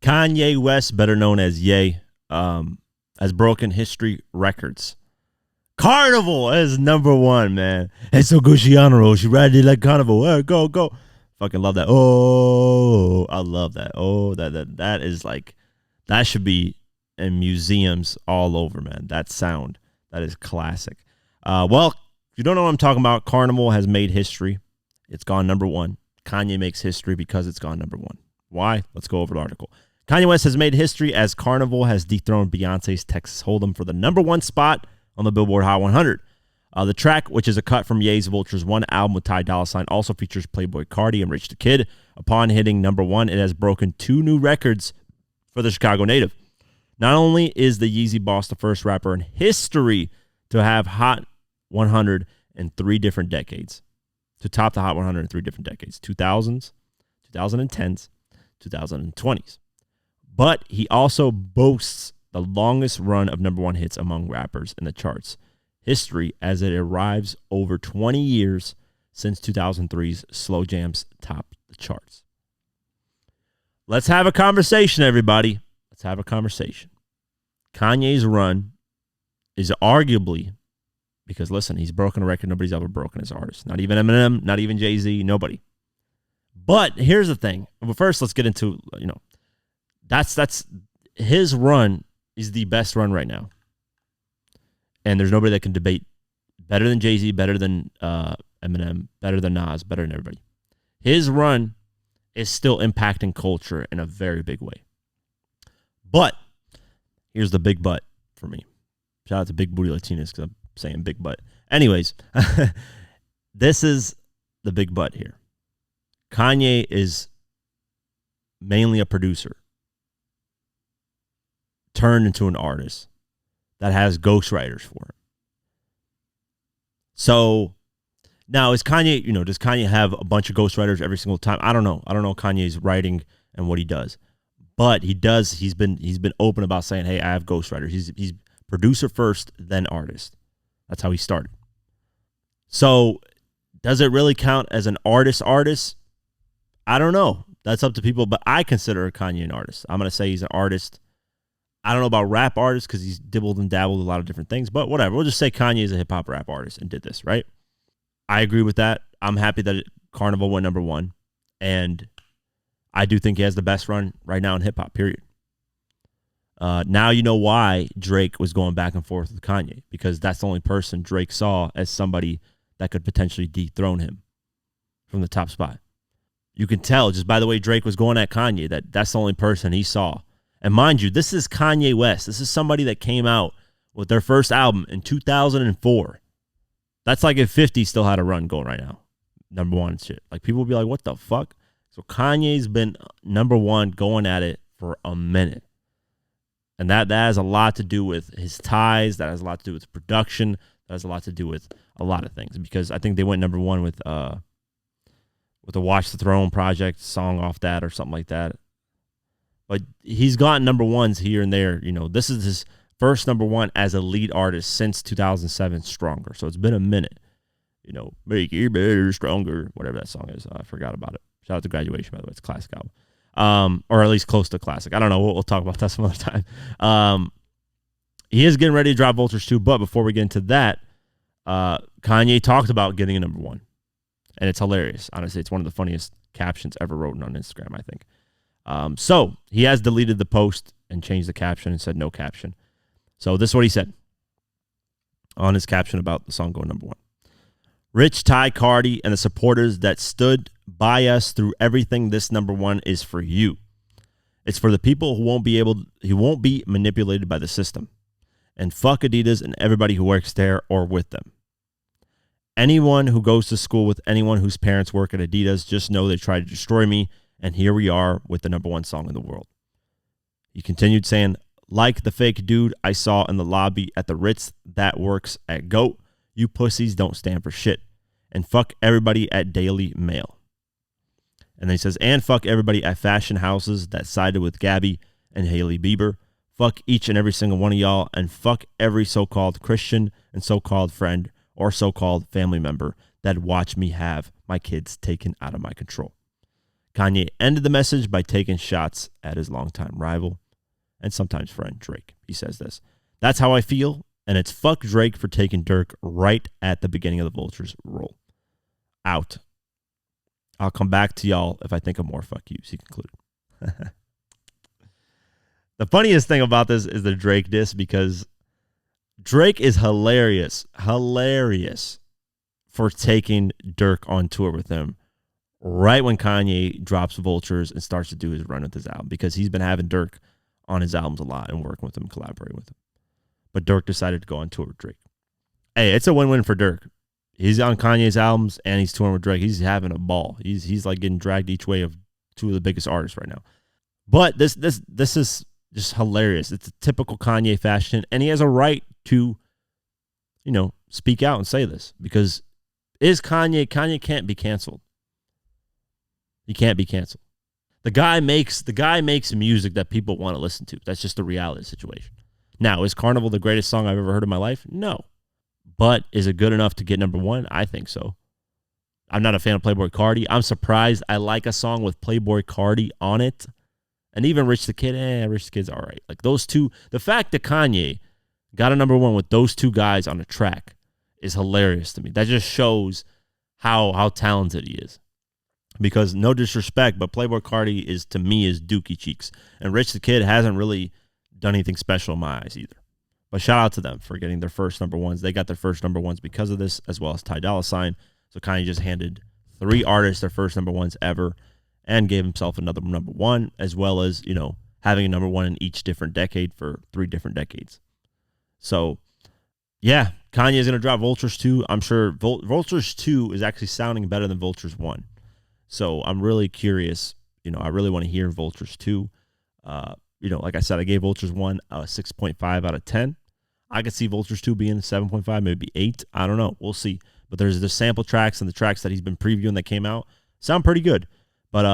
Kanye West, better known as Ye, has broken history records. Carnival is number one, man. It's so Gucciano. She ride it like Carnival. Hey, go, go. Fucking love that. Oh, I love that. Oh, that is like, that should be in museums all over, man. That sound, that is classic. Well, if you don't know what I'm talking about, Carnival has made history. It's gone number one. Kanye makes history because it's gone number one. Why? Let's go over the article. Kanye West has made history as Carnival has dethroned Beyonce's Texas Hold'em for the number one spot on the Billboard Hot 100. The track, which is a cut from Ye's Vultures 1 album with Ty Dolla $ign, also features Playboy Cardi and Rich the Kid. Upon hitting number one, it has broken 2 new records for the Chicago native. Not only is the Yeezy Boss the first rapper in history to have Hot 100 in 3 different decades, to top the Hot 100 in 3 different decades, 2000s, 2010s, 2020s. But he also boasts the longest run of number one hits among rappers in the charts history, as it arrives over 20 years since 2003's Slow Jams topped the charts. Let's have a conversation, everybody. Let's have a conversation. Kanye's run is arguably, because listen, he's broken a record nobody's ever broken as an artist. Not even Eminem, not even Jay-Z, nobody. But here's the thing. Well, first, let's get into, that's his run is the best run right now. And there's nobody that can debate better than Jay-Z, better than Eminem, better than Nas, better than everybody. His run is still impacting culture in a very big way. But here's the big but for me. Shout out to Big Booty Latinas because I'm saying big but. Anyways, this is the big but here. Kanye is mainly a producer turned into an artist that has ghostwriters for him. So now is Kanye, does Kanye have a bunch of ghostwriters every single time? I don't know. I don't know Kanye's writing and what he does. But he does, he's been open about saying, hey, I have ghostwriters. He's producer first, then artist. That's how he started. So does it really count as an artist? I don't know. That's up to people, but I consider Kanye an artist. I'm going to say he's an artist. I don't know about rap artist because he's dibbled and dabbled a lot of different things, but whatever. We'll just say Kanye is a hip-hop rap artist and did this, right? I agree with that. I'm happy that Carnival went number one, and I do think he has the best run right now in hip-hop, period. Now you know why Drake was going back and forth with Kanye, because that's the only person Drake saw as somebody that could potentially dethrone him from the top spot. You can tell just by the way Drake was going at Kanye that's the only person he saw. And mind you, this is Kanye West. This is somebody that came out with their first album in 2004. That's like if 50 still had a run going right now. Number one shit. Like people would be like, what the fuck? So Kanye's been number one going at it for a minute. And that has a lot to do with his ties. That has a lot to do with production. That has a lot to do with a lot of things. Because I think they went number one with the Watch the Throne project song off that or something like that. But he's gotten number ones here and there. This is his first number one as a lead artist since 2007, Stronger. So it's been a minute. Make you better, stronger, whatever that song is. I forgot about it. Shout out to Graduation, by the way. It's a classic album. Or at least close to classic. I don't know. We'll talk about that some other time. He is getting ready to drop Vultures 2. But before we get into that, Kanye talked about getting a number one. And it's hilarious. Honestly, it's one of the funniest captions ever written on Instagram, I think. So he has deleted the post and changed the caption and said no caption. So this is what he said on his caption about the song going number one. Rich, Ty, Cardi, and the supporters that stood by us through everything, this number one is for you. It's for the people who won't be manipulated by the system. And fuck Adidas and everybody who works there or with them. Anyone who goes to school with anyone whose parents work at Adidas, just know they tried to destroy me. And here we are with the number one song in the world. He continued saying, like the fake dude I saw in the lobby at the Ritz that works at GOAT, you pussies don't stand for shit. And fuck everybody at Daily Mail. And then he says, and fuck everybody at fashion houses that sided with Gabby and Hailey Bieber. Fuck each and every single one of y'all. And fuck every so-called Christian and so-called friend or so-called family member that watched me have my kids taken out of my control. Kanye ended the message by taking shots at his longtime rival and sometimes friend Drake. He says this: "That's how I feel, and it's fuck Drake for taking Dirk right at the beginning of the Vultures roll. Out. I'll come back to y'all if I think of more fuck yous," he concluded. The funniest thing about this is the Drake diss, because Drake is hilarious for taking Dirk on tour with him right when Kanye drops Vultures and starts to do his run with his album, because he's been having Dirk on his albums a lot and working with him, collaborating with him. But Dirk decided to go on tour with Drake. Hey, it's a win-win for Dirk. He's on Kanye's albums and he's touring with Drake. He's having a ball. He's like getting dragged each way of two of the biggest artists right now. But this is just hilarious. It's a typical Kanye fashion, and he has a right to, speak out and say this, because Kanye can't be canceled. He can't be canceled. The guy makes music that people want to listen to. That's just the reality of the situation. Now, is Carnival the greatest song I've ever heard in my life? No. But is it good enough to get number one? I think so. I'm not a fan of Playboi Carti. I'm surprised I like a song with Playboi Carti on it. And even Rich the Kid, Rich the Kid's all right. Like those two, the fact that Kanye got a number one with those two guys on a track is hilarious to me. That just shows how talented he is. Because no disrespect, but Playboi Carti is, to me, is Dookie Cheeks. And Rich the Kid hasn't really done anything special in my eyes either. But shout out to them for getting their first number ones. They got their first number ones because of this, as well as Ty Dolla $ign. So Kanye just handed 3 artists their first number ones ever and gave himself another number one, as well as, having a number one in each different decade for 3 different decades. So, yeah, Kanye is going to drop Vultures 2. I'm sure Vultures 2 is actually sounding better than Vultures 1. So I'm really curious. I really want to hear Vultures 2. Like I said, I gave Vultures 1 a 6.5 out of 10. I could see Vultures 2 being 7.5, maybe 8. I don't know. We'll see. But there's the sample tracks and the tracks that he's been previewing that came out sound pretty good. But